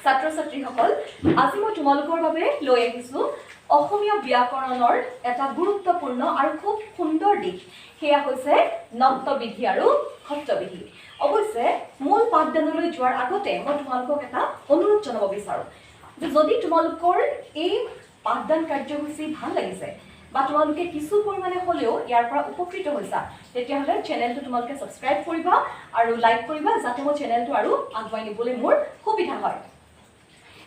ছাত্ৰ ছাত্ৰীসকল আজি মই তোমালোকৰ বাবে লৈ আহিছোঁ অসমীয়া ব্যাকৰণৰ এটা গুৰুত্বপূৰ্ণ আৰু খুব সুন্দৰ দিশ সেয়া হৈছে নক্তবিধি আৰু খত্তবিধি অৱশ্যে মূল পাঠদানলৈ যোৱাৰ আগতে মই তোমালোকক এটা অনুৰোধ জনাব বিচাৰোঁ যে যদি তোমালোকৰ এই পাঠদান কাৰ্যসূচী ভাল লাগিছে বা তোমালোকে কিছু পৰিমাণে হ'লেও ইয়াৰ পৰা উপকৃত হৈছা তেতিয়াহ'লে চেনেলটো তোমালোকে ছাবস্ক্ৰাইব কৰিবা আৰু লাইক কৰিবা যাতে মোৰ চেনেলটো আৰু আগুৱাই নিবলৈ মোৰ সুবিধা হয়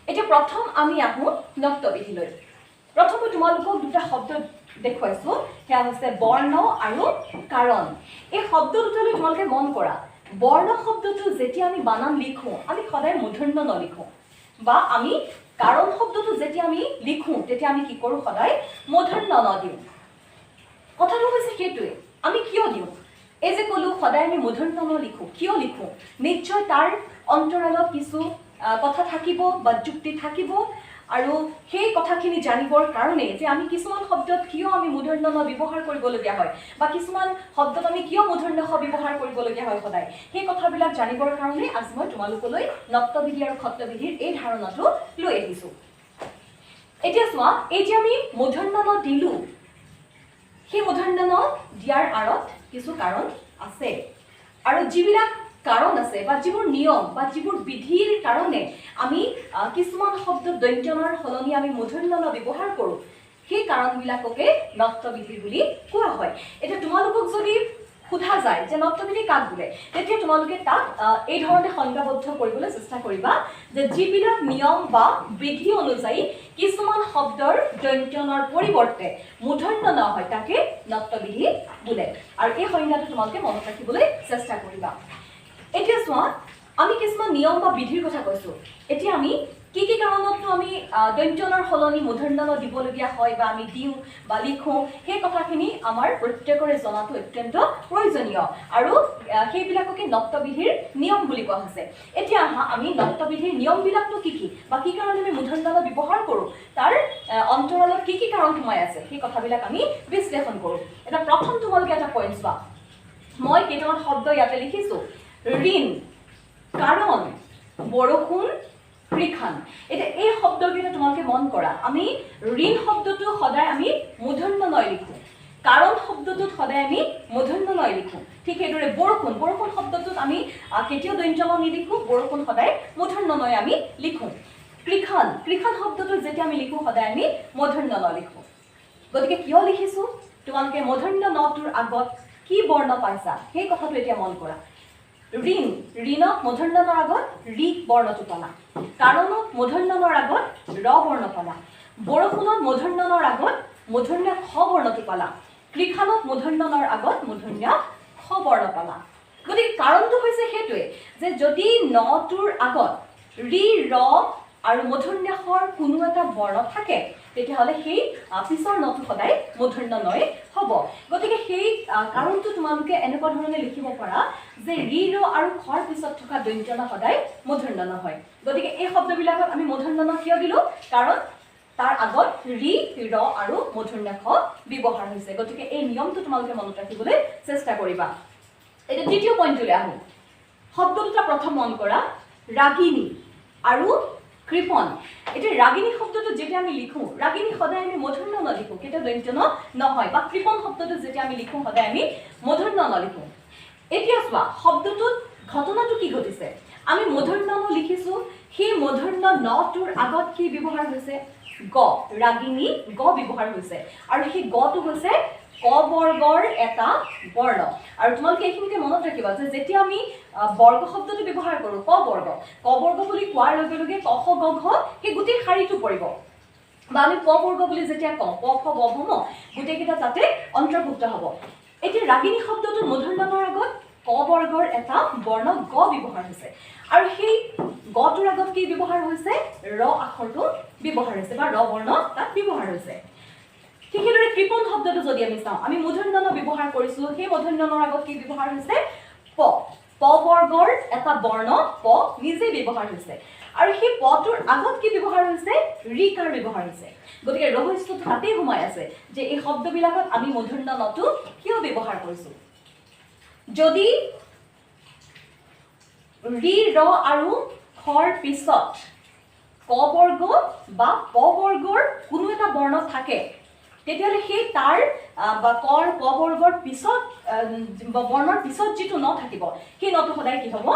এতিয়া প্ৰথম আমি আহোঁ নক্তবিধিলৈ প্ৰথমে তোমালোকক দুটা শব্দ দেখুৱাইছোঁ সেয়া হৈছে বৰ্ণ আৰু কাৰণ এই শব্দ দুটালৈ তোমালোকে মন কৰা বৰ্ণ শব্দটো যেতিয়া আমি বানান লিখোঁ আমি সদায় মূৰ্ধন্য ন লিখোঁ বা আমি কাৰণ শব্দটো যেতিয়া আমি লিখোঁ তেতিয়া আমি কি কৰোঁ সদায় মূৰ্ধন্য ন দিওঁ কথাটো হৈছে সেইটোৱে আমি কিয় দিওঁ এই যে ক'লোঁ সদায় আমি মূৰ্ধন্য ন লিখোঁ কিয় লিখোঁ নিশ্চয় তাৰ অন্তৰালত কিছু কথা থাকিব বা যুক্তি থাকিব আৰু সেই কথাখিনি জানিবৰ কাৰণে যে আমি কিছুমান শব্দত কিয় আমি মূৰ্ধন্য ন ব্যৱহাৰ কৰিবলগীয়া হয় বা কিছুমান শব্দত আমি কিয় মূৰ্ধন্য খ ব্যৱহাৰ কৰিবলগীয়া হয় সদায় সেই কথাবিলাক জানিবৰ কাৰণে আজি মই তোমালোকলৈ নক্তবিধি আৰু খত্তবিধিৰ এই ধাৰণাটো লৈ আহিছোঁ এতিয়া চোৱা এই যে আমি মূৰ্ধন্য ন দিলোঁ সেই মূৰ্ধন্য ন দিয়াৰ আঁৰত কিছু কাৰণ আছে আৰু যিবিলাক কাৰণ আছে বা যিবোৰ নিয়ম বা যিবোৰ বিধিৰ কাৰণে আমি কিছুমান শব্দত দন্ত্যনৰ সলনি আমি মূৰ্ধন্য ন ব্যৱহাৰ কৰোঁ সেই কাৰণবিলাককে নক্তবিধি বুলি কোৱা হয় এতিয়া তোমালোকক যদি সোধা যায় যে নক্তবিধি কাক বোলে তেতিয়া তোমালোকে তাক এই ধৰণে সংজ্ঞাবদ্ধ কৰিবলৈ চেষ্টা কৰিবা যে যিবিলাক নিয়ম বা বিধি অনুযায়ী কিছুমান শব্দৰ দন্ত্যনৰ পৰিৱৰ্তে মূৰ্ধন্য ন হয় তাকে নক্তবিধি বোলে আৰু এই সংজ্ঞাটো তোমালোকে মনত ৰাখিবলৈ চেষ্টা কৰিবা এতিয়া চোৱা আমি কিছুমান নিয়ম বা বিধিৰ কথা কৈছোঁ এতিয়া আমি কি কাৰণতনো আমি দন্ত্যনৰ সলনি মূৰ্ধন্য ন দিবলগীয়া হয় বা আমি দিওঁ বা লিখোঁ সেই কথাখিনি আমাৰ প্ৰত্যেকৰে জনাটো অত্যন্ত প্ৰয়োজনীয় আৰু সেইবিলাককে নক্তবিধিৰ নিয়ম বুলি কোৱা হৈছে এতিয়া আমি নক্তবিধিৰ নিয়মবিলাকনো কি বা কি কাৰণে আমি মূৰ্ধন্য ন ব্যৱহাৰ কৰোঁ তাৰ অন্তৰালত কি কাৰণ সোমাই আছে সেই কথাবিলাক আমি বিশ্লেষণ কৰোঁ এটা প্ৰথম তোমালোকে এটা পইণ্ট চোৱা মই কেইটামান শব্দ ইয়াতে লিখিছোঁ ঋণ কাৰণ বৰষুণ কৃষাণ এতিয়া এই শব্দকেইটা তোমালোকে মন কৰা আমি ঋণ শব্দটো সদায় আমি মূৰ্ধন্য ন লিখোঁ কাৰণ শব্দটোত সদায় আমি মূৰ্ধন্য ন লিখোঁ ঠিক সেইদৰে বৰষুণ শব্দটোত আমি কেতিয়াও দন্ত্য ন নিলিখোঁ বৰষুণ সদায় মূৰ্ধন্য ন আমি লিখোঁ কৃষাণ শব্দটোত যেতিয়া আমি লিখোঁ সদায় আমি মূৰ্ধন্য ন লিখোঁ গতিকে কিয় লিখিছোঁ তোমালোকে মূৰ্ধন্য নটোৰ আগত কি বৰ্ণ পাইছা সেই কথাটো এতিয়া মন কৰা ঋণক মূৰ্ধন্য নৰ আগত ঋ বৰ্ণটো পালা কাৰণত মূৰ্ধন্য নৰ আগত ৰ বৰ্ণ পালা বৰষুণত মূৰ্ধন্য নৰ আগত মূৰ্ধন্য খ বৰ্ণটো পালা কৃষাণত মূৰ্ধন্য নৰ আগত মূৰ্ধন্য খ বৰ্ণ পালা গতিকে কাৰণটো হৈছে সেইটোৱে যে যদি নটোৰ আগত ঋ ৰ আৰু মূৰ্ধন্য খৰ কোনো এটা বৰ্ণ থাকে তেতিয়াহ'লে সেই পিছৰ নটো সদায় মূৰ্ধন্য নই হ'ব গতিকে সেই কাৰণটো তোমালোকে এনেকুৱা ধৰণে লিখিব পাৰা যে ঋ ৰ আৰু খৰ পিছত থকা দন্ত্য ন সদায় মূৰ্ধন্য ন হয় গতিকে এই শব্দবিলাকত আমি মূৰ্ধন্য ন কিয় দিলোঁ কাৰণ তাৰ আগত ঋ ৰ আৰু মূৰ্ধন্য খ ব্যৱহাৰ হৈছে গতিকে এই নিয়মটো তোমালোকে মনত ৰাখিবলৈ চেষ্টা কৰিবা এতিয়া দ্বিতীয় পইণ্টটোলৈ আহোঁ শব্দ দুটা প্ৰথম মন কৰা ৰাগিনী আৰু কৃপণ এতিয়া ৰাগিনী শব্দটো যেতিয়া আমি লিখোঁ ৰাগিনী সদায় আমি মূৰ্ধন্য ন লিখোঁ কেতিয়াও দন্ত্য ন নহয় বা কৃপণ শব্দটো যেতিয়া আমি লিখোঁ সদায় আমি মূৰ্ধন্য ন লিখোঁ এতিয়া চোৱা শব্দটোত ঘটনাটো কি ঘটিছে আমি মূৰ্ধন্য ন লিখিছোঁ সেই মূৰ্ধন্য নটোৰ আগত কি ব্যৱহাৰ হৈছে গ ৰাগিনী গ ব্যৱহাৰ হৈছে আৰু সেই গটো হৈছে ক বৰ্গৰ এটা বৰ্ণ আৰু তোমালোকে এইখিনিতে মনত ৰাখিবা যে যেতিয়া আমি বৰ্গ শব্দটো ব্যৱহাৰ কৰোঁ ক বৰ্গ বুলি কোৱাৰ লগে লগে ক খ গ ঘ সেই গোটেই শাৰীটো পৰিব বা আমি ক বৰ্গ বুলি যেতিয়া কওঁ ক খ গ ঘ ম গোটেইকেইটা তাতে অন্তৰ্ভুক্ত হ'ব এতিয়া ৰাগিনী শব্দটোৰ মূৰ্ধন্য নৰ আগত ক বৰ্গৰ এটা বৰ্ণ গ ব্যৱহাৰ হৈছে আৰু সেই গটোৰ আগত কি ব্যৱহাৰ হৈছে ৰ আখৰটো ব্যৱহাৰ হৈছে বা ৰ বৰ্ণ তাত ব্যৱহাৰ হৈছে ঠিক সেইদৰে কৃপণ শব্দটো যদি আমি চাওঁ আমি মূৰ্ধন্য ন ব্যৱহাৰ কৰিছোঁ সেই মূৰ্ধন্য নৰ আগত কি ব্যৱহাৰ হৈছে প বৰ্গৰ এটা বৰ্ণ প নিজেই ব্যৱহাৰ হৈছে আৰু সেই পটোৰ আগত কি ব্যৱহাৰ হৈছে ৰিকাৰ ব্যৱহাৰ হৈছে গতিকে ৰহস্যটো তাতেই সোমাই আছে যে এই শব্দবিলাকত আমি মূৰ্ধন্য নটো কিয় ব্যৱহাৰ কৰিছোঁ যদি ৰি ৰ আৰু খৰ পিছত ক বৰ্গ বা প বৰ্গৰ কোনো এটা বৰ্ণ থাকে তেতিয়াহ'লে সেই তাৰ বা কৰ ক বৰ্গৰ পিছত বৰ্ণৰ পিছত যিটো ন থাকিব সেই নটো সদায় কি হ'ব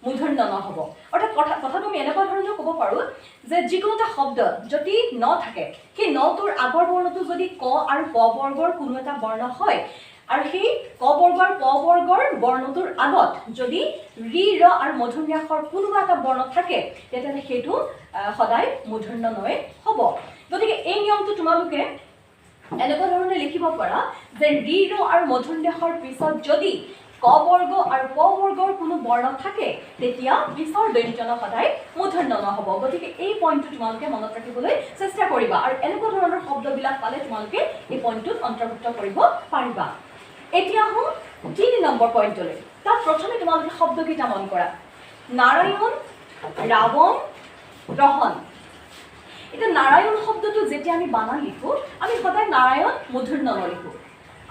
মূৰ্ধন্য ন হ'ব অৰ্থাৎ কথাটো আমি এনেকুৱা ধৰণে ক'ব পাৰোঁ যে যিকোনো এটা শব্দ যদি ন থাকে সেই নটোৰ আগৰ বৰ্ণটো যদি ক আৰু প বৰ্গৰ কোনো এটা বৰ্ণ হয় আৰু সেই ক বৰ্গৰ প বৰ্গৰ বৰ্ণটোৰ আগত যদি ৰি ৰ আৰু মূৰ্ধন্য আখৰ কোনোবা এটা বৰ্ণ থাকে তেতিয়াহ'লে সেইটো সদায় মূৰ্ধন্য নয়ে হ'ব গতিকে এই নিয়মটো তোমালোকে এনেকুৱা ধৰণে লিখিব পাৰা যে ৰি ৰ আৰু মূৰ্ধন্য আখৰ পিছত যদি ক বৰ্গ আৰু প বৰ্গৰ কোনো বৰ্ণ থাকে তেতিয়া পিছৰ দন্ত্য ন সদায় মূৰ্ধন্য ন হ'ব গতিকে এই পইণ্টটো তোমালোকে মনত ৰাখিবলৈ চেষ্টা কৰিবা আৰু এনেকুৱা ধৰণৰ শব্দবিলাক পালে তোমালোকে এই পইণ্টটোত অন্তৰ্ভুক্ত কৰিব পাৰিবা এতিয়া আহোঁ 3 নম্বৰ পইণ্টলৈ তাত প্ৰথমে তোমালোকে শব্দকেইটা মন কৰা নাৰায়ণ ৰাৱণ গ্ৰহণ এতিয়া নাৰায়ণ শব্দটো যেতিয়া আমি বানান লিখোঁ আমি সদায় নাৰায়ণ মূৰ্ধন্য ন লিখোঁ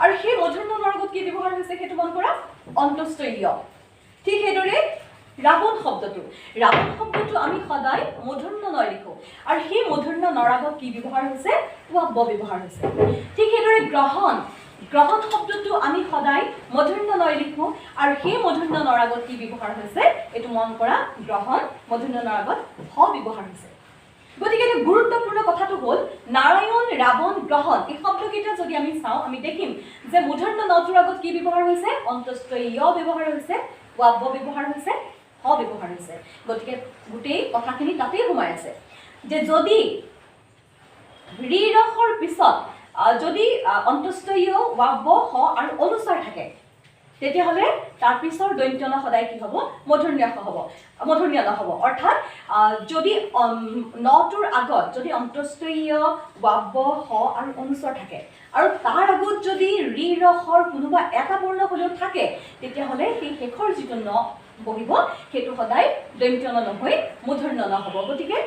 আৰু সেই মূৰ্ধন্য নৰ আগত কি ব্যৱহাৰ হৈছে সেইটো মন কৰা অন্তস্থ য় ঠিক সেইদৰে ৰাৱণ শব্দটো আমি সদায় মূৰ্ধন্য ন লিখোঁ আৰু সেই মূৰ্ধন্য নৰ আগত কি ব্যৱহাৰ হৈছে ৱ ব্যৱহাৰ হৈছে ঠিক সেইদৰে গ্ৰহণ শব্দটো আমি সদায় মূৰ্ধন্য ন লিখোঁ আৰু সেই মূৰ্ধন্য নৰ আগত কি ব্যৱহাৰ হৈছে এইটো মন কৰা গ্ৰহণ মূৰ্ধন্য নৰ আগত হ ব্যৱহাৰ হৈছে গতিকে এটা গুৰুত্বপূৰ্ণ কথাটো হ'ল নাৰায়ণ ৰাৱণ গ্ৰহণ এই শব্দকেইটা যদি আমি চাওঁ আমি দেখিম যে মূৰ্ধন্য নটোৰ আগত কি ব্যৱহাৰ হৈছে অন্তস্থ য় ব্যৱহাৰ হৈছে ৱ ব্যৱহাৰ হৈছে হ ব্যৱহাৰ হৈছে গতিকে গোটেই কথাখিনি তাতেই সোমাই আছে যে যদি ৰি ৰসৰ পিছত যদি অন্তস্থ য় ৱ হ আৰু অনুস্বাৰ থাকে তেতিয়াহ'লে তাৰ পিছৰ দন্ত্য ন সদায় কি হ'ব মূৰ্ধন্য ন হ'ব অৰ্থাৎ যদি নটোৰ আগত যদি অন্তস্থ য় ৱ হ আৰু অনুস্বাৰ থাকে আৰু তাৰ আগত যদি ৰি ৰসৰ কোনোবা এটা বৰ্ণ হ'লেও থাকে তেতিয়াহ'লে সেই শেষৰ যিটো ন বহিব সেইটো সদায় দন্ত্য ন নহয় মূৰ্ধন্য ন হ'ব গতিকে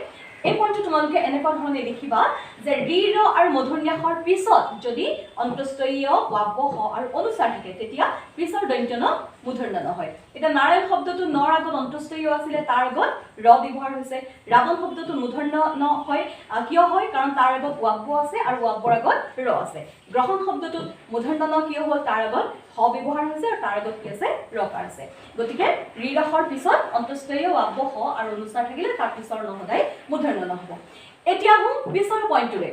এই পইণ্টটো তোমালোকে এনেকুৱা ধৰণে লিখিবা যে ৰি ৰ আৰু মূৰ্ধন্যাখৰ পিছত যদি অন্তস্থ য় ৱ হ আৰু অনুস্বাৰ থাকে তেতিয়া পিছৰ দন্ত্য ন মূৰ্ধন্য নহয় এতিয়া নাৰায়ণ শব্দটো নৰ আগত অন্তস্থ য় আছিলে তাৰ আগত ৰ ব্যৱহাৰ হৈছে ৰাৱণ শব্দটো মূৰ্ধন্য ন হয় কিয় হয় কাৰণ তাৰ আগত ৱ আছে আৰু ৱৰ আগত ৰ আছে গ্ৰহণ শব্দটো মূৰ্ধন্য ন কিয় হ'ল তাৰ আগত হ ব্যৱহাৰ হৈছে আৰু তাৰ আগত কি আছে ৰকাৰ আছে গতিকে ৰি ৰসৰ পিছত অন্তস্থ য় ৱ হ আৰু অনুস্বাৰ থাকিলে তাৰ পিছৰ ন সদায় মূৰ্ধন্য ন হ'ব এতিয়া আহোঁ পিছৰ পইণ্টটোলৈ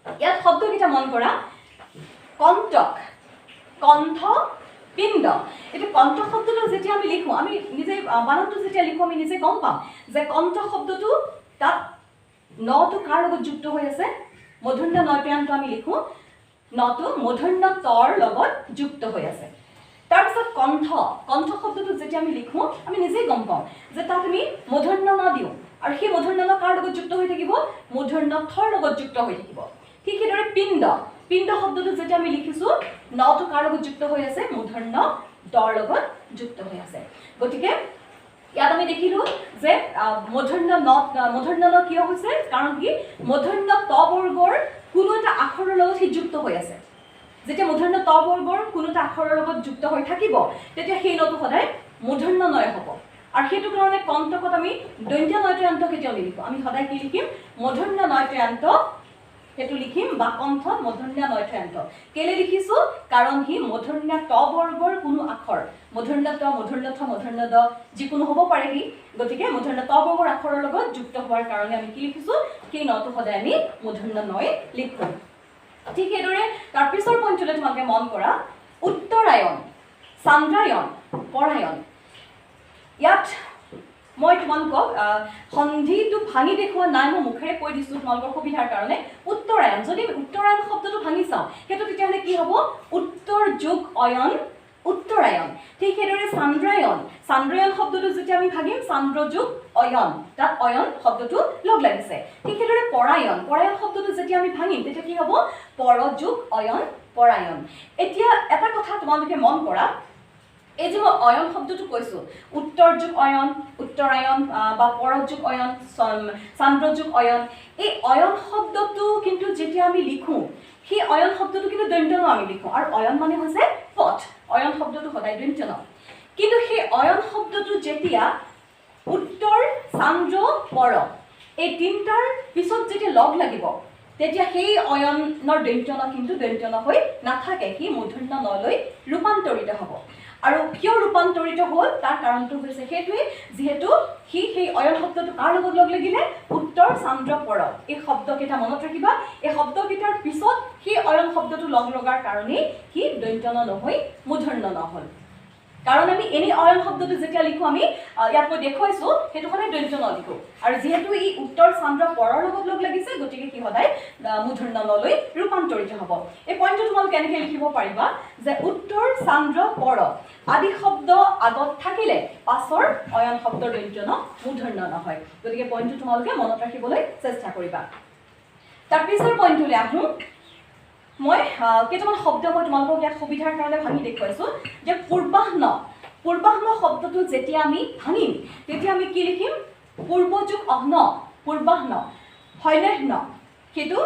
ইয়াত শব্দকেইটা মন কৰা কণ্টক কণ্ঠ পিণ্ড এতিয়া কণ্ঠ শব্দটো যেতিয়া আমি লিখোঁ আমি নিজে বানানটো যেতিয়া লিখোঁ আমি নিজে গম পাম যে কণ্ঠ শব্দটো তাত নটো কাৰ লগত যুক্ত হৈ আছে মূৰ্ধন্য নয়প্ৰান্ত আমি লিখোঁ নটো মূৰ্ধন্য তৰ লগত যুক্ত হৈ আছে তাৰপিছত কণ্ঠ শব্দটো যেতিয়া আমি লিখোঁ আমি নিজেই গম পাওঁ যে তাত আমি মূৰ্ধন্য ন দিওঁ আৰু সেই মূৰ্ধন্য ন কাৰ লগত যুক্ত হৈ থাকিব মূৰ্ধন্য থৰ লগত যুক্ত হৈ থাকিব ঠিক সেইদৰে পিণ্ড শব্দটো যেতিয়া আমি লিখিছোঁ নটো কাৰ লগত যুক্ত হৈ আছে মূৰ্ধন্য দৰ লগত যুক্ত হৈ আছে গতিকে ইয়াত আমি দেখিলোঁ যে মূৰ্ধন্য ন কিয় হৈছে কাৰণ কি মূৰ্ধন্য ত বৰ্গৰ কোনো এটা আখৰৰ লগত সি যুক্ত হৈ আছে যেতিয়া মূৰ্ধন্য ত বৰ্গৰ কোনো এটা আখৰৰ লগত যুক্ত হৈ থাকিব তেতিয়া সেই নটো সদায় মূৰ্ধন্য নয় হ'ব আৰু সেইটো কাৰণে কণ্টকত আমি দন্ত্য নয়ত্ৰান্ত কেতিয়াও নিলিখোঁ আমি সদায় কি লিখিম মূৰ্ধন্য নয়ত্ৰান্ত সেইটো লিখিম বা কণ্ঠত মূৰ্ধন্য নয়ত্ৰান্ত কেলে লিখিছোঁ কাৰণ সি মূৰ্ধন্য ত বৰ্গৰ কোনো আখৰ মূৰ্ধন্য ত মূৰ্ধন্য থ মূৰ্ধন্য দ যিকোনো হ'ব পাৰে সি গতিকে মূৰ্ধন্য ত বৰ্গৰ আখৰৰ লগত যুক্ত হোৱাৰ কাৰণে আমি কি লিখিছোঁ সেই নটো সদায় আমি মূৰ্ধন্য নয় লিখোঁ ঠিক সেইদৰে তাৰ পিছৰ পইণ্টটোলৈ তোমালোকে মন কৰা উত্তৰায়ণ চান্দ্ৰায়ণ পৰায়ণ ইয়াত মই তোমালোকক সন্ধিটো ভাঙি দেখুওৱা নাই মই মুখেৰে কৈ দিছোঁ তোমালোকৰ সুবিধাৰ কাৰণে উত্তৰায়ণ যদি উত্তৰায়ণ শব্দটো ভাঙি চাওঁ সেইটো তেতিয়াহ'লে কি হ'ব উত্তৰ যোগ অয়ন উত্তৰায়ণ ঠিক সেইদৰে চান্দ্ৰায়ণ শব্দটো যেতিয়া আমি ভাঙিম চান্দ্ৰ যোগ অয়ন তাত অয়ন শব্দটো লগ লাগিছে ঠিক সেইদৰে পৰায়ণ শব্দটো যেতিয়া আমি ভাঙিম তেতিয়া কি হ'ব পৰ যোগ অয়ন পৰায়ণ এতিয়া এটা কথা তোমালোকে মন কৰা এই যে মই অয়ন শব্দটো কৈছোঁ উত্তৰ যোগ অয়ন উত্তৰায়ণ বা পৰ যোগ অয়ন চান্দ্ৰ যোগ অয়ন এই অয়ন শব্দটো কিন্তু যেতিয়া আমি লিখোঁ সেই অয়ন শব্দটো কিন্তু দন্ত্য ন আমি লিখোঁ আৰু অয়ন মানে হৈছে পথ অয়ন শব্দটো সদায় দন্ত্য ন কিন্তু সেই অয়ন শব্দটো যেতিয়া উত্তৰ চান্দ্ৰ পৰ এই তিনিটাৰ পিছত যেতিয়া লগ লাগিব তেতিয়া সেই অয়নৰ দন্ত্যন কিন্তু দন্ত্যন হৈ নাথাকে, সি মূৰ্ধন্য নলৈ ৰূপান্তৰিত হ'ব। আৰু কিয় ৰূপান্তৰিত হ'ল তাৰ কাৰণটো হৈছে সেইটোৱে, যিহেতু সি সেই অয়ন শব্দটো কাৰ লগত লগ লাগিলে, উত্তৰ চান্দ্ৰ পৰ। এই শব্দকেইটা মনত ৰাখিবা, এই শব্দকেইটাৰ পিছত সেই অয়ন শব্দটো লগ লগাৰ কাৰণেই সি দন্ত্যন নহৈ মূৰ্ধন্য নহ'ল। কাৰণ আমি এনেই অয়ন শব্দটো যেতিয়া লিখোঁ, আমি ইয়াত মই দেখুৱাইছোঁ সেইটো সদায় দন্ত্যন লিখোঁ, আৰু যিহেতু ই উত্তৰ চান্দ্ৰ পৰৰ লগত লগ লাগিছে গতিকে সি সদায় মূৰ্ধন্য নলৈ ৰূপান্তৰিত হ'ব। এই পইণ্টটো তোমালোকে এনেকৈ লিখিব পাৰিবা যে উত্তৰ চান্দ্ৰ পৰ আদি শব্দ আগত থাকিলে পাছৰ অয়ন শব্দৰ দন্ত্যন মূৰ্ধন্য নহয়। গতিকে পইণ্টটো তোমালোকে মনত ৰাখিবলৈ চেষ্টা কৰিবা। তাৰ পিছৰ পইণ্টটোলৈ আহোঁ। মই কেইটামান শব্দ মই তোমালোকক ইয়াত সুবিধাৰ কাৰণে ভাঙি দেখুৱাইছোঁ যে পূৰ্বাহ্ন। পূৰ্বাহ্ন শব্দটো যেতিয়া আমি ভাঙিম তেতিয়া আমি কি লিখিম, পূৰ্বযোগ অহ্ন, পূৰ্বাহ্ন। হয়নেহ্ন, সেইটো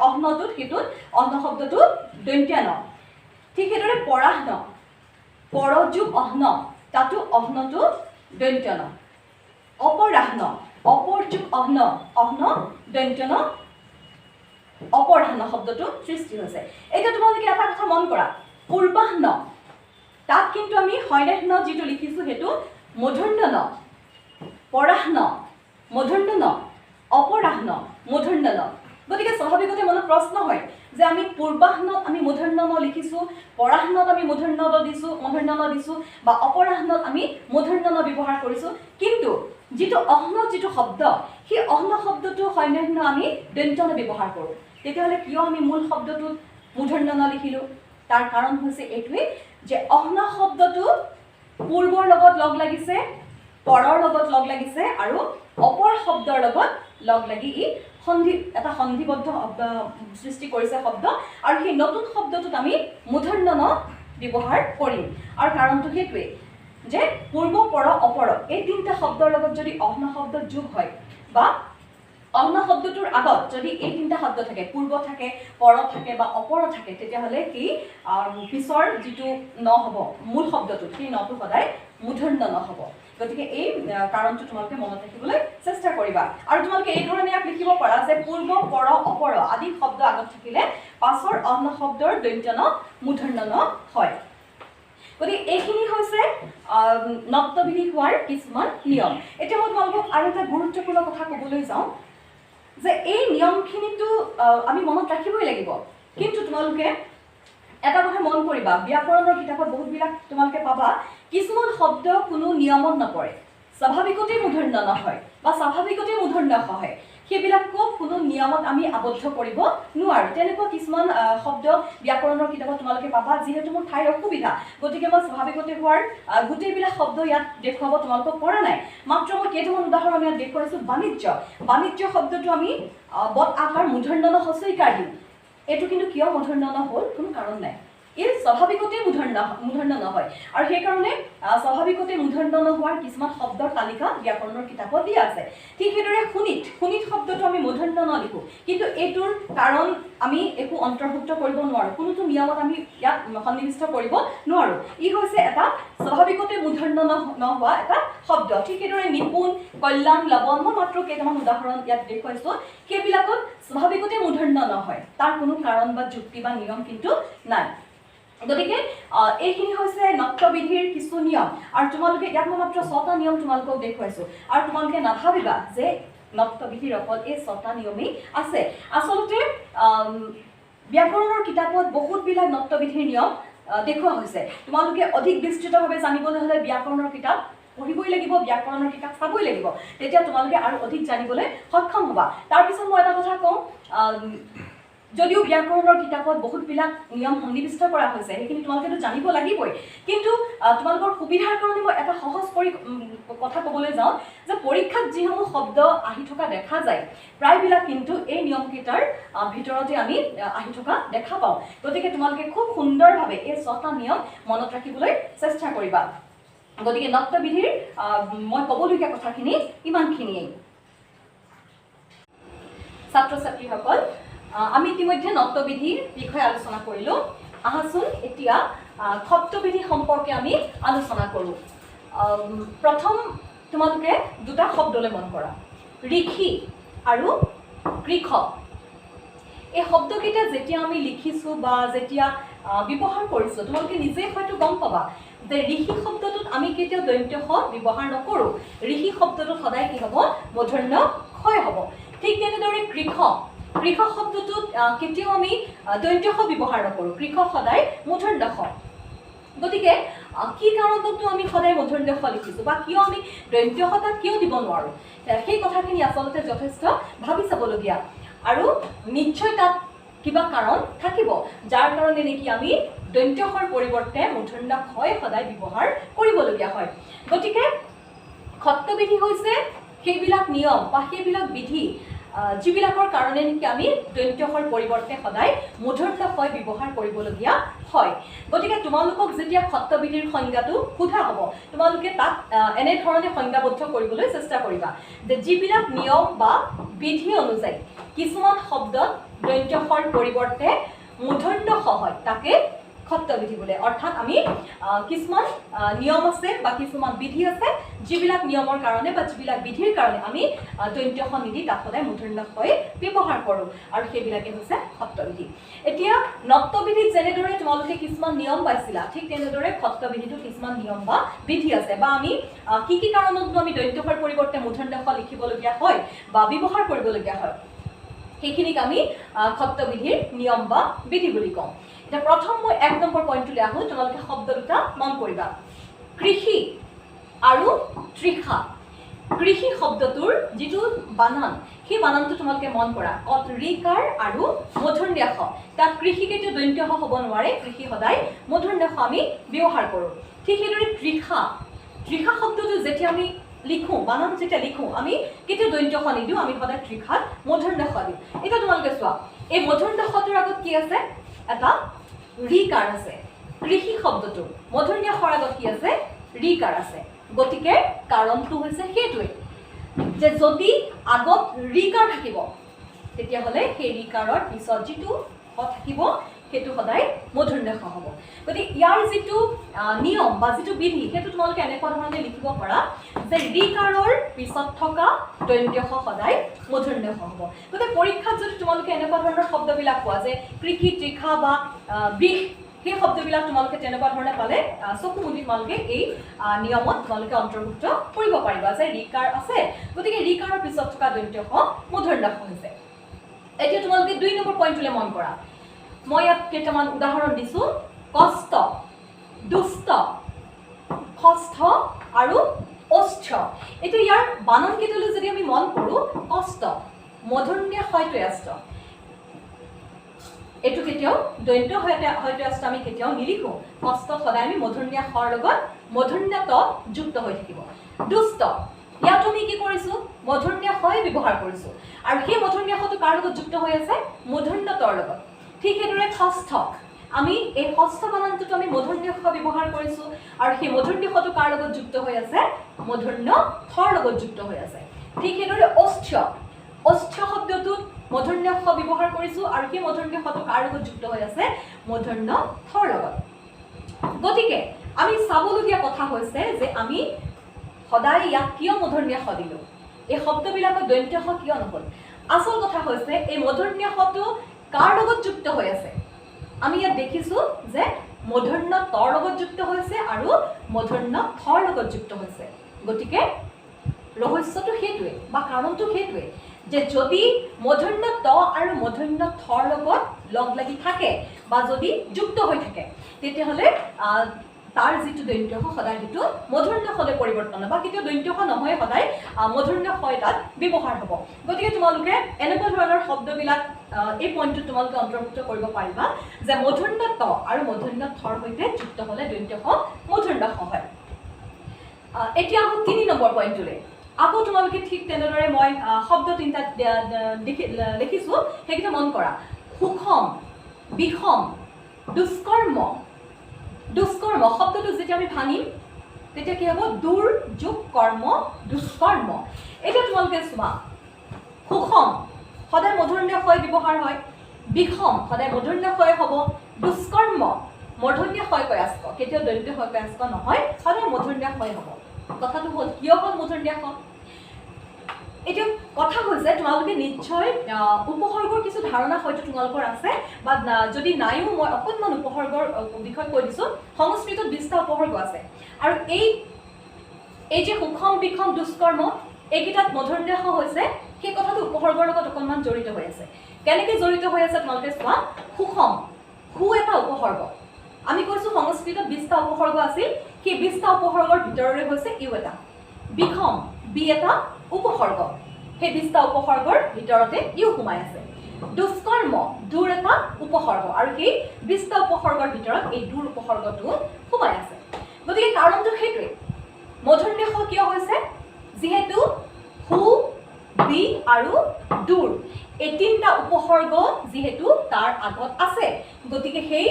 অহ্নটোত সেইটোত অহ্ন শব্দটো দন্ত্যান। ঠিক সেইদৰে পৰাহ্ন, পৰযোগ অহ্ন, তাতো অহ্নটো দন্ত্যান। অপৰাহ্ন, অপৰযোগ অহ্ন, অহ্ন দন্ত্যান, অপৰাহ্ন শব্দটো সৃষ্টি হৈছে। এতিয়া তোমালোকে এটা কথা মন কৰা, পূৰ্বাহ্ন তাত কিন্তু আমি হয়নেহ্ন যিটো লিখিছোঁ সেইটো মূৰ্ধন্য ন, পৰাহ্ন মূৰ্ধন্য ন, অপৰাহ্ন মূৰ্ধন্য ন। গতিকে স্বাভাৱিকতে মনত প্ৰশ্ন হয় যে আমি পূৰ্বাহ্নত আমি মূৰ্ধন্য ন লিখিছোঁ, পৰাহ্নত আমি মূৰ্ধন্য ন দিছোঁ বা অপৰাহ্নত আমি মূৰ্ধন্য ন ব্যৱহাৰ কৰিছোঁ, কিন্তু যিটো অহ্ন যিটো শব্দ সেই অহ্ন শব্দটো হয়নেহ্ন আমি দন্ত্যন ব্যৱহাৰ কৰোঁ। তেতিয়াহ'লে কিয় আমি মূল শব্দটোত মূৰ্ধন্য ন লিখিলোঁ? তাৰ কাৰণ হৈছে এইটোৱে যে অহ্ন শব্দটো পূৰ্বৰ লগত লগ লাগিছে, পৰৰ লগত লগ লাগিছে আৰু অপৰ শব্দৰ লগত লগ লাগি ই এটা সন্ধিবদ্ধ সৃষ্টি কৰিছে শব্দ, আৰু সেই নতুন শব্দটোত আমি মূৰ্ধন্য ন ব্যৱহাৰ কৰিম। আৰু কাৰণটো সেইটোৱে যে পূৰ্ব, পৰ, অপৰ এই তিনিটা শব্দৰ লগত যদি অহ্ন শব্দ যোগ হয় বা অহ্ন শব্দটোৰ আগত যদি এই তিনিটা শব্দ থাকে, পূৰ্ব থাকে, পৰ থাকে বা অপৰ থাকে, তেতিয়াহ'লে সেই পিছৰ যিটো ন হ'ব মূল শব্দটো, সেই নটো সদায় মূৰ্ধন্য ন হ'ব। গতিকে এই কাৰণটো তোমালোকে মনত ৰাখিবলৈ চেষ্টা কৰিবা। আৰু তোমালোকে এই ধৰণে ইয়াক লিখিব পাৰা যে পূৰ্ব, পৰ, অপৰ আদি শব্দ আগত থাকিলে পাছৰ অহ্ন শব্দৰ দন্ত্য ন মূৰ্ধন্য ন হয়। গতিকে এইখিনি হৈছে নপ্তবিধি হোৱাৰ কিছুমান নিয়ম। এতিয়া মই তোমালোকক আৰু এটা গুৰুত্বপূৰ্ণ কথা ক'বলৈ যাওঁ যে এই নিয়মখিনিতো আমি মনত ৰাখিবই লাগিব, কিন্তু তোমালোকে এটা কথা মন কৰিবা, ব্যাকৰণৰ কিতাপত বহুতবিলাক তোমালোকে পাবা কিছুমান শব্দ কোনো নিয়মত নপৰে, স্বাভাৱিকতেই মূৰ্ধন্য নহয় বা স্বাভাৱিকতেই মূৰ্ধন্য হয়, সেইবিলাকক কোনো নিয়মত আমি আবদ্ধ কৰিব নোৱাৰোঁ। তেনেকুৱা কিছুমান শব্দ ব্যাকৰণৰ কিতাপত তোমালোকে পাবা। যিহেতু মোৰ ঠাইৰ অসুবিধা গতিকে মই স্বাভাৱিকতে হোৱাৰ গোটেইবিলাক শব্দ ইয়াত দেখুৱাব তোমালোকক পৰা নাই, মাত্ৰ মই কেইটামান উদাহৰণ ইয়াত দেখুৱাইছোঁ। বাণিজ্য, বাণিজ্য শব্দটো আমি বত আকাৰ মূৰ্ধন্য ন হস্যইকাৰ দিওঁ, এইটো কিন্তু কিয় মূৰ্ধন্য ন হ'ল কোনো কাৰণ নাই, ই স্বাভাৱিকতেই মূৰ্ধন্য নহয়। আৰু সেইকাৰণে স্বাভাৱিকতে মূৰ্ধন্য নোহোৱাৰ কিছুমান শব্দৰ তালিকা ব্যাকৰণৰ কিতাপত দিয়া আছে। ঠিক সেইদৰে শোণিত, শোণিত শব্দটো আমি মূৰ্ধন্য ন লিখোঁ, কিন্তু এইটোৰ কাৰণ আমি একো অন্তৰ্ভুক্ত কৰিব নোৱাৰোঁ, কোনোটো নিয়মত আমি ইয়াক সন্নিৱিষ্ট কৰিব নোৱাৰোঁ। ই হৈছে এটা স্বাভাৱিকতে মূৰ্ধন্য নোহোৱা এটা শব্দ। ঠিক সেইদৰে নিপুণ, কল্যাণ, লৱণ, মই মাত্ৰ কেইটামান উদাহৰণ ইয়াত দেখুৱাইছোঁ, সেইবিলাকত স্বাভাৱিকতে মূৰ্ধন্য নহয়, তাৰ কোনো কাৰণ বা যুক্তি বা নিয়ম কিন্তু নাই। গতিকে এইখিনি হৈছে নপ্তবিধিৰ কিছু নিয়ম, আৰু তোমালোকে ইয়াত মই মাত্ৰ 6টা নিয়ম তোমালোকক দেখুৱাইছোঁ, আৰু তোমালোকে নাভাবিবা যে নপ্তবিধিৰ অকল এই 6টা নিয়মেই আছে। আচলতে ব্যাকৰণৰ কিতাপত বহুতবিলাক নপ্তবিধিৰ নিয়ম দেখুওৱা হৈছে। তোমালোকে অধিক বিস্তৃতভাৱে জানিবলৈ হ'লে ব্যাকৰণৰ কিতাপ পঢ়িবই লাগিব, ব্যাকৰণৰ কিতাপ চাবই লাগিব, তেতিয়া তোমালোকে আৰু অধিক জানিবলৈ সক্ষম হ'বা। তাৰপিছত মই এটা কথা কওঁ, যদিও ব্যাকৰণৰ কিতাপত বহুতবিলাক নিয়ম সন্নিৱিষ্ট কৰা হৈছে, সেইখিনি তোমালোকেতো জানিব লাগিবই, কিন্তু তোমালোকৰ সুবিধাৰ কাৰণে মই এটা সহজ কৰি কথা ক'বলৈ যাওঁ যে পৰীক্ষাত যিসমূহ শব্দ আহি থকা দেখা যায় প্ৰায়বিলাক কিন্তু এই নিয়মকেইটাৰ ভিতৰতে আমি আহি থকা দেখা পাওঁ। গতিকে তোমালোকে খুব সুন্দৰভাৱে এই 6টা নিয়ম মনত ৰাখিবলৈ চেষ্টা কৰিবা। গতিকে নপ্তবিধিৰ মই ক'বলগীয়া কথাখিনি ইমানখিনিয়েই। ছাত্ৰ ছাত্ৰীসকল, আমি ইতিমধ্যে নপ্তবিধিৰ বিষয়ে আলোচনা কৰিলোঁ। আহাচোন এতিয়া সপ্তবিধি সম্পৰ্কে আমি আলোচনা কৰোঁ। প্ৰথম তোমালোকে দুটা শব্দলৈ মন কৰা, ঋষি আৰু কৃষক এই শব্দকেইটা যেতিয়া আমি লিখিছোঁ বা যেতিয়া ব্যৱহাৰ কৰিছোঁ তোমালোকে নিজেই হয়তো গম পাবা যে ঋষি শব্দটোত আমি কেতিয়াও দন্ত্য স ব্যৱহাৰ নকৰোঁ ঋষি শব্দটোত সদায় কি হ'ব মূৰ্ধন্য ক্ষয় হ'ব ঠিক তেনেদৰে কৃষক কৃষক শব্দটোত কেতিয়াও আমি দন্ত্য স ব্যৱহাৰ নকৰোঁ কৃষক সদায় মূৰ্ধন্য স গতিকে কি কাৰণততো আমি সদায় মূৰ্ধন্য স লিখিছোঁ বা কিয় আমি দন্ত্য স তাত কিয় দিব নোৱাৰোঁ সেই কথাখিনি আচলতে যথেষ্ট ভাবি চাবলগীয়া আৰু নিশ্চয় তাত কিবা কাৰণ থাকিব যাৰ কাৰণে নেকি আমি দন্ত্য সৰ পৰিৱৰ্তে মূৰ্ধন্য ক্ষয় সদায় ব্যৱহাৰ কৰিবলগীয়া হয় গতিকে সত্যবিধি হৈছে সেইবিলাক নিয়ম বা সেইবিলাক বিধি যিবিলাকৰ কাৰণে নেকি আমি দন্ত্য সৰ পৰিৱৰ্তে সদায় মূৰ্ধন্য ক্ষয় ব্যৱহাৰ কৰিবলগীয়া হয় গতিকে তোমালোকক যেতিয়া সত্যবিধিৰ সংজ্ঞাটো সোধা হ'ব তোমালোকে তাক এনেধৰণে সংজ্ঞাবদ্ধ কৰিবলৈ চেষ্টা কৰিবা যে যিবিলাক নিয়ম বা বিধি অনুযায়ী কিছুমান শব্দত দন্ত্য সৰ পৰিৱৰ্তে মূৰ্ধন্য স হয় তাকে সত্যবিধি বোলে অৰ্থাৎ আমি কিছুমান নিয়ম আছে বা কিছুমান বিধি আছে যিবিলাক নিয়মৰ কাৰণে বা যিবিলাক বিধিৰ কাৰণে আমি দন্ত্য স নিদি তাত সদায় মূৰ্ধন্য ক্ষয় ব্যৱহাৰ কৰোঁ আৰু সেইবিলাকে হৈছে সত্যবিধি এতিয়া নত্যবিধিত যেনেদৰে তোমালোকে কিছুমান নিয়ম পাইছিলা ঠিক তেনেদৰে সত্যবিধিতো কিছুমান নিয়ম বা বিধি আছে বা আমি কি কাৰণত আমি দন্ত্য সৰ পৰিৱৰ্তে মূৰ্ধন্য স লিখিবলগীয়া হয় বা ব্যৱহাৰ কৰিবলগীয়া হয় সেইখিনিক আমি সত্যবিধিৰ নিয়ম বা বিধি বুলি কওঁ এতিয়া প্ৰথম মই 1 নম্বৰ পইণ্টলৈ আহোঁ তোমালোকে শব্দ দুটা মন কৰিবা কৃষি আৰু তৃষা কৃষি শব্দটোৰ যিটো বানান সেই বানানটো তোমালোকে মন কৰা কত ৰিকাৰ আৰু মূৰ্ধন্য স তাত কৃষি কেতিয়াও দন্ত্য স হ'ব নোৱাৰে কৃষি সদায় মূৰ্ধন্য স আমি ব্যৱহাৰ কৰোঁ ঠিক সেইদৰে তৃষা তৃষা শব্দটো যেতিয়া আমি লিখোঁ বানান যেতিয়া লিখোঁ আমি কেতিয়াও দন্ত্য স নিদিওঁ আমি সদায় তৃষাত মূৰ্ধন্য স দিওঁ এতিয়া তোমালোকে চোৱা এই মূৰ্ধন্য সটোৰ আগত কি আছে এটা ৰিকাৰ আছে কৃষি শব্দটো মূৰ্ধন্য সৰ আগত কি আছে ৰিকাৰ আছে গতিকে কাৰণটো হৈছে সেইটোৱে যে যদি আগত ৰিকাৰ থাকিব তেতিয়াহ'লে সেই ৰিকাৰৰ পিছত যিটো স থাকিব সেইটো সদায় মূৰ্ধন্য স হ'ব গতিকে ইয়াৰ যিটো নিয়ম বা যিটো বিধি সেইটো তোমালোকে এনেকুৱা ধৰণে লিখিব পাৰা যে ৰিকাৰৰ পিছত থকা দন্ত্য স সদায় মূৰ্ধন্য স হ'ব গতিকে পৰীক্ষাত যদি তোমালোকে এনেকুৱা ধৰণৰ শব্দবিলাক পোৱা যে কৃষি তৃষা বা বৃষ সেই শব্দবিলাক তোমালোকে তেনেকুৱা ধৰণে পালে চকু মুদি তোমালোকে এই নিয়মত তোমালোকে অন্তৰ্ভুক্ত কৰিব পাৰিবা যে ৰিকাৰ আছে গতিকে ৰিকাৰৰ পিছত থকা দন্ত্য স মূৰ্ধন্য স হৈছে এতিয়া তোমালোকে 2 নম্বৰ পইণ্টলৈ মন কৰা মই ইয়াত কেইটামান উদাহৰণ দিছোঁ কষ্ট দুষ্ট ষষ্ঠ আৰু অষ্ঠ এতিয়া ইয়াৰ বানান কেইটালৈ যদি আমি মন কৰোঁ কষ্ট মূৰ্ধন্য ক্ষয়ত্ৰয়াস্ত এইটো কেতিয়াও দন্ত্য ক্ষয়ত্ৰয়াস্ত আমি কেতিয়াও নিলিখোঁ কষ্ট সদায় আমি মূৰ্ধন্য সৰ লগত মূৰ্ধন্য ত যুক্ত হৈ থাকিব দুষ্ট ইয়াতো আমি কি কৰিছোঁ মূৰ্ধন্য ক্ষয় ব্যৱহাৰ কৰিছোঁ আৰু সেই মূৰ্ধন্য সটো কাৰ লগত যুক্ত হৈ আছে মূৰ্ধন্য তৰ লগত ঠিক সেইদৰে ষষ্ঠ আমি এই ষষ্ঠ বানানটোত আমি মূৰ্ধন্য স ব্যৱহাৰ কৰিছোঁ আৰু সেই মূৰ্ধন্য সটো কাৰ লগত যুক্ত হৈ আছে মূৰ্ধন্য থৰ লগত যুক্ত হৈ আছে ঠিক সেইদৰে অষ্ঠ অষ্ঠ শব্দটোত মূৰ্ধন্য স ব্যৱহাৰ কৰিছোঁ আৰু সেই মূৰ্ধন্য সটো কাৰ লগত যুক্ত হৈ আছে মূৰ্ধন্য থৰ লগত গতিকে আমি চাবলগীয়া কথা হৈছে যে আমি সদায় ইয়াক কিয় মূৰ্ধন্য স দিলোঁ এই শব্দবিলাকত দন্ত্য স কিয় নহ'ল আচল কথা হৈছে এই মূৰ্ধন্য সটো কাৰ লগত যুক্ত হৈ আছে আমি ইয়াত দেখিছোঁ যে মূৰ্ধন্য তৰ লগত যুক্ত হৈছে আৰু মূৰ্ধন্য থৰ লগত যুক্ত হৈছে গতিকে ৰহস্যটো সেইটোৱে বা কাৰণটো সেইটোৱে যে যদি মূৰ্ধন্য ত আৰু মূৰ্ধন্য থৰ লগত লগ লাগি থাকে বা যদি যুক্ত হৈ থাকে তেতিয়াহ'লে তাৰ যিটো দন্ত্য স সদায় সেইটো মূৰ্ধন্য সলৈ পৰিৱৰ্তন বা কেতিয়াও দন্ত্য স নহয় সদায় মূৰ্ধন্য ক্ষয় তাত ব্যৱহাৰ হ'ব গতিকে তোমালোকে এনেকুৱা ধৰণৰ শব্দবিলাক এই পইণ্টটোত তোমালোকে অন্তৰ্ভুক্ত কৰিব পাৰিবা যে মূৰ্ধন্য ত আৰু মূৰ্ধন্য থৰ সৈতে যুক্ত হ'লে দন্ত্য স মূৰ্ধন্য স হয় এতিয়া আহোঁ 3 নম্বৰ পইণ্টটোলৈ আকৌ তোমালোকে ঠিক তেনেদৰে মই শব্দ তিনিটা লিখিছোঁ সেইকেইটা মন কৰা সুষম বিষম দুষ্কৰ্ম দুষ্কৰ্ম শব্দটো যেতিয়া আমি ভাঙিম তেতিয়া কি হ'ব দূৰ যোগ কৰ্ম দুষ্কৰ্ম এতিয়া তোমালোকে চোৱা সুষম সদায় মূৰ্ধন্য ক্ষয় ব্যৱহাৰ হয় বিষম সদায় মূৰ্ধন্য ক্ষয় হ'ব দুষ্কৰ্ম মূৰ্ধন্য ক্ষয় কয়াস্ক কেতিয়াও দন্ত্য ক্ষয় কয়াস্ক নহয় সদায় মূৰ্ধন্য ক্ষয় হ'ব কথাটো হ'ল কিয় হ'ল মূৰ্ধন্য ক্ষয় এতিয়া কথা হৈছে তোমালোকে নিশ্চয় উপসৰ্গৰ কিছু ধাৰণা হয়তো তোমালোকৰ আছে বা যদি নাইও মই অকণমান উপসৰ্গৰ বিষয়ে কৈ দিছোঁ সংস্কৃতত 20টা উপসৰ্গ আছে আৰু এই যে সুখম বিখম দুষ্কৰ্ম এইকেইটাত মূৰ্ধন্য ষ হৈছে সেই কথাটো উপসৰ্গৰ লগত অকণমান জড়িত হৈ আছে কেনেকৈ জড়িত হৈ আছে তোমালোকে চোৱা সুখম সু এটা উপসৰ্গ আমি কৈছোঁ সংস্কৃতত 20টা উপসৰ্গ আছিল সেই 20টা উপসৰ্গৰ ভিতৰৰে হৈছে ইউ এটা বিখম বি এটা উপসৰ্গ সেই 20টা উপসৰ্গৰ ভিতৰতে ইউ সোমাই আছে দুষ্কৰ্ম দুৰ এটা উপসৰ্গ আৰু সেই 20টা উপসৰ্গৰ ভিতৰত এই দুৰ উপসৰ্গটো সোমাই আছে গতিকে কাৰণটো সেইটোৱে মূৰ্ধন্য ষ কিয় হৈছে যিহেতু হু বি আৰু দুৰ এই তিনিটা উপসৰ্গ যিহেতু তাৰ আগত আছে গতিকে সেই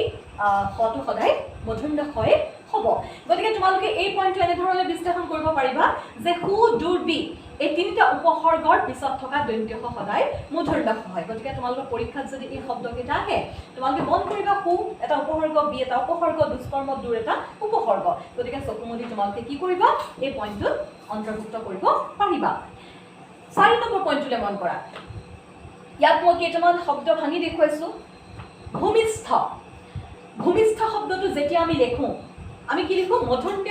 হটো সদায় মূৰ্ধন্য ক্ষয়ে হ'ব গতিকে তোমালোকে এই পইণ্টটো এনেধৰণে বিশ্লেষণ কৰিব পাৰিবা যে হু দুৰ বি এই তিনিটা উপসৰ্গৰ পিছত থকা দন্ত্য ষ সদায় মূৰ্ধন্য ষ হয় গতিকে তোমালোকৰ পৰীক্ষাত যদি এই শব্দকেইটা আহে তোমালোকে মন কৰিবা হু এটা উপসৰ্গ বি এটা উপসৰ্গ দুষ্কৰ্ম দুৰ এটা উপসৰ্গ গতিকে চকু মুদি তোমালোকে কি কৰিবা এই পইণ্টটোত অন্তৰ্ভুক্ত কৰিব পাৰিবা 4 নম্বৰ পইণ্টটোলৈ মন কৰা ইয়াত মই কেইটামান শব্দ ভাঙি দেখুৱাইছোঁ ভূমিষ্ঠ ভূমিষ্ঠ শব্দটো যেতিয়া আমি লিখোঁ আমি কি লিখোঁ মূৰ্ধন্য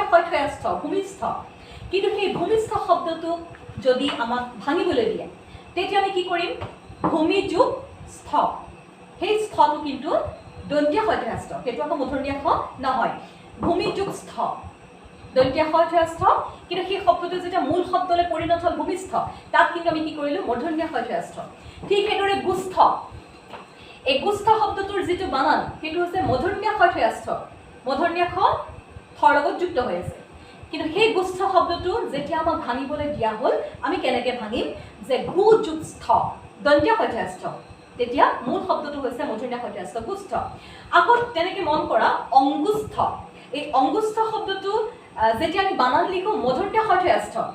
ষ ভূমিষ্ঠ কিন্তু সেই ভূমিষ্ঠ শব্দটো যদি আমাক ভাঙিবলৈ দিয়ে তেতিয়া আমি কি কৰিম ভূমি যোগ স্থ সেই স্থটো কিন্তু দন্ত্য ষ সেইটো আকৌ মূৰ্ধন্য ষ নহয় ভূমি যোগ স্থ দন্ত্য ষ কিন্তু সেই শব্দটো যেতিয়া মূল শব্দলৈ পৰিণত হ'ল ভূমিষ্ঠ তাত কিন্তু আমি কি কৰিলোঁ মূৰ্ধন্য ষ ঠিক সেইদৰে গুষ্ঠ এই গুষ্ঠ শব্দটোৰ যিটো বানান সেইটো হৈছে মূৰ্ধন্য ষ মূৰ্ধন্য ষ থৰ লগত যুক্ত হৈ আছে কিন্তু সেই গুষ্ঠ শব্দটো যেতিয়া আমাক ভাঙিবলৈ দিয়া হ'ল আমি কেনেকৈ ভাঙিম যে গু যোগ স্থ দন্ত্য ষ তেতিয়া মূল শব্দটো হৈছে মূৰ্ধন্য ষ গুষ্ঠ আকৌ তেনেকৈ মন কৰা অংগুষ্ঠ এই অংগুষ্ঠ শব্দটো যেতিয়া আমি বানান লিখোঁ মূৰ্ধন্য ষ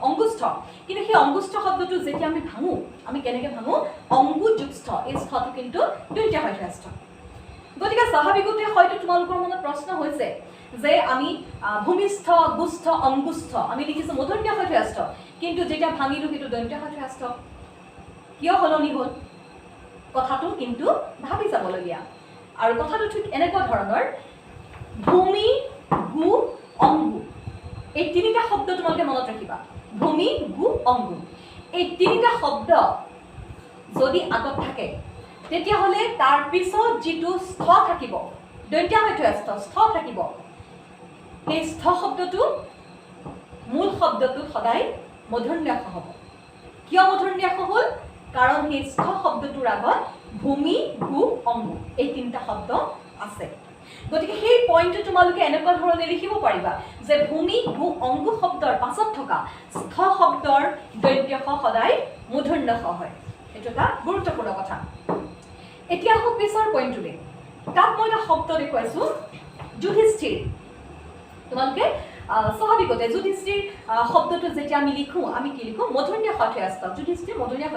অংগুষ্ঠ কিন্তু সেই অংগুষ্ঠ শব্দটো যেতিয়া আমি ভাঙো আমি কেনেকৈ ভাঙো অংগু যোগ স্থ এই স্থটো কিন্তু দন্ত্য ষ গতিকে স্বাভাৱিকতে হয়তো তোমালোকৰ মনত প্ৰশ্ন হৈছে যে আমি ভূমিষ্ঠ গুষ্ঠ অংগুষ্ঠ আমি লিখিছোঁ মূৰ্ধন্য ষ কিন্তু যেতিয়া ভাঙিলোঁ সেইটো দন্ত্য ষ কিয় সলনি হ'ল কথাটো কিন্তু ভাবি যাবলগীয়া আৰু কথাটো ঠিক এনেকুৱা ধৰণৰ ভূমি গু অংগু এই তিনিটা শব্দ তোমালোকে মনত ৰাখিবা ভূমি গু অংগু এই তিনিটা শব্দ যদি আগত থাকে তেতিয়াহ'লে তাৰ পিছত যিটো স্থ থাকিব দন্ত্য ষ স্থ থাকিব সেই স্থ শব্দটো মূল শব্দটো সদায় মূৰ্ধন্য ষ হ'ব কিয় মূৰ্ধন্য ষ হ'ল কাৰণ সেই স্থ শব্দটোৰ আগত ভূমি গু অংগু এই তিনিটা শব্দ আছে গতিকে সেই পইণ্টটো তোমালোকে এনেকুৱা ধৰণে লিখিব পাৰিবা যে ভূমি গু অংগু শব্দৰ পাছত থকা স্থ শব্দৰ দন্ত্য ষ সদায় মূৰ্ধন্য ষ হয় এইটো এটা গুৰুত্বপূৰ্ণ কথা এতিয়া আহোঁ পিছৰ পইণ্টটোলৈ তাত মই এটা শব্দ দেখুৱাইছোঁ যুধিষ্ঠিৰ তোমালোকে স্বাভাৱিকতে যুধিষ্ঠিৰ শব্দটো যেতিয়া আমি লিখোঁ আমি কি লিখোঁ মূৰ্ধন্য ষ যুধিষ্ঠিৰ মূৰ্ধন্য ষ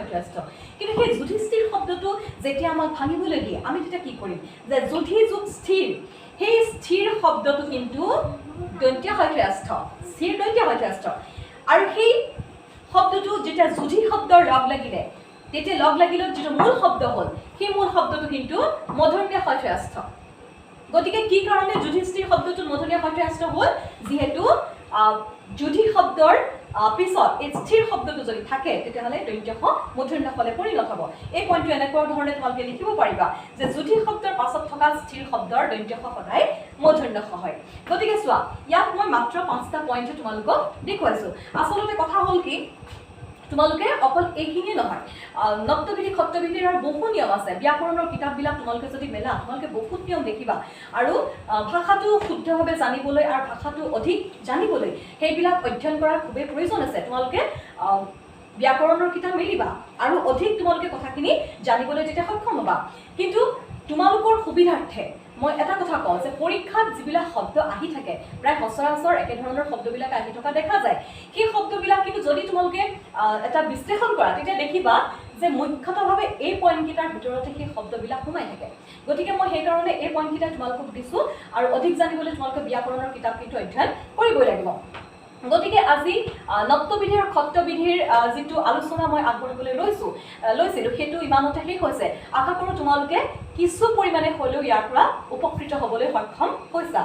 কিন্তু সেই যুধিষ্ঠিৰ শব্দটো যেতিয়া আমাক ভাঙিবলৈ দিয়ে আমি তেতিয়া কি কৰিম যে যুধি যোগ স্থিৰ সেই স্থিৰ শব্দটো কিন্তু দন্ত্য ষ স্থিৰ দন্ত্য ষ আৰু সেই শব্দটো যেতিয়া যুধি শব্দৰ লগ লাগিলে তেতিয়া লগ লাগিলত যিটো মূল শব্দ হ'ল সেই মূল শব্দটো কিন্তু মূৰ্ধন্য ষ গতিকে কি কাৰণে যুধিষ্ঠিৰ শব্দটো মূৰ্ধন্য ষ হ'ল যিহেতু যুধি শব্দৰ পিছত এই স্থিৰ শব্দটো যদি থাকে তেতিয়াহ'লে দন্ত্য ষ মূৰ্ধন্য ষলৈ পৰিণত হ'ব এই পইণ্টটো এনেকুৱা ধৰণে তোমালোকে লিখিব পাৰিবা যে যুধি শব্দৰ পাছত থকা স্থিৰ শব্দৰ দন্ত্য ষ সদায় মূৰ্ধন্য ষ হয় গতিকে চোৱা ইয়াত মই মাত্ৰ 5টা পইণ্টহে তোমালোকক দেখুৱাইছোঁ আচলতে কথা হ'ল কি তোমালোকে অকল এইখিনিয়ে নহয় নক্তবিধি সত্যবিধিৰ আৰু বহু নিয়ম আছে ব্যাকৰণৰ কিতাপবিলাক তোমালোকে যদি মেলা তোমালোকে বহুত নিয়ম দেখিবা আৰু ভাষাটো শুদ্ধভাৱে জানিবলৈ আৰু ভাষাটো অধিক জানিবলৈ সেইবিলাক অধ্যয়ন কৰাৰ খুবেই প্ৰয়োজন আছে তোমালোকে ব্যাকৰণৰ কিতাপ মেলিবা আৰু অধিক তোমালোকে কথাখিনি জানিবলৈ তেতিয়া সক্ষম হ'বা কিন্তু তোমালোকৰ সুবিধাৰ্থে মই এটা কথা কওঁ যে পৰীক্ষাত যিবিলাক শব্দ আহি থাকে প্ৰায় সচৰাচৰ একেধৰণৰ শব্দবিলাক আহি থকা দেখা যায় সেই শব্দবিলাক কিন্তু যদি তোমালোকে এটা বিশ্লেষণ কৰা তেতিয়া দেখিবা যে মুখ্যতভাৱে এই পইণ্টকেইটাৰ ভিতৰতে সেই শব্দবিলাক সোমাই থাকে গতিকে মই সেইকাৰণে এই পইণ্টকেইটা তোমালোকক দিছোঁ আৰু অধিক জানিবলৈ তোমালোকে ব্যাকৰণৰ কিতাপ কিন্তু অধ্যয়ন কৰিবই লাগিব গতিকে আজি নত্যবিধি আৰু সত্যবিধিৰ যিটো আলোচনা মই আগবঢ়াবলৈ লৈছিলোঁ সেইটো ইমানতে শেষ হৈছে। আশা কৰোঁ তোমালোকে কিছু পৰিমাণে হ'লেও ইয়াৰ পৰা উপকৃত হ'বলৈ সক্ষম হৈছা।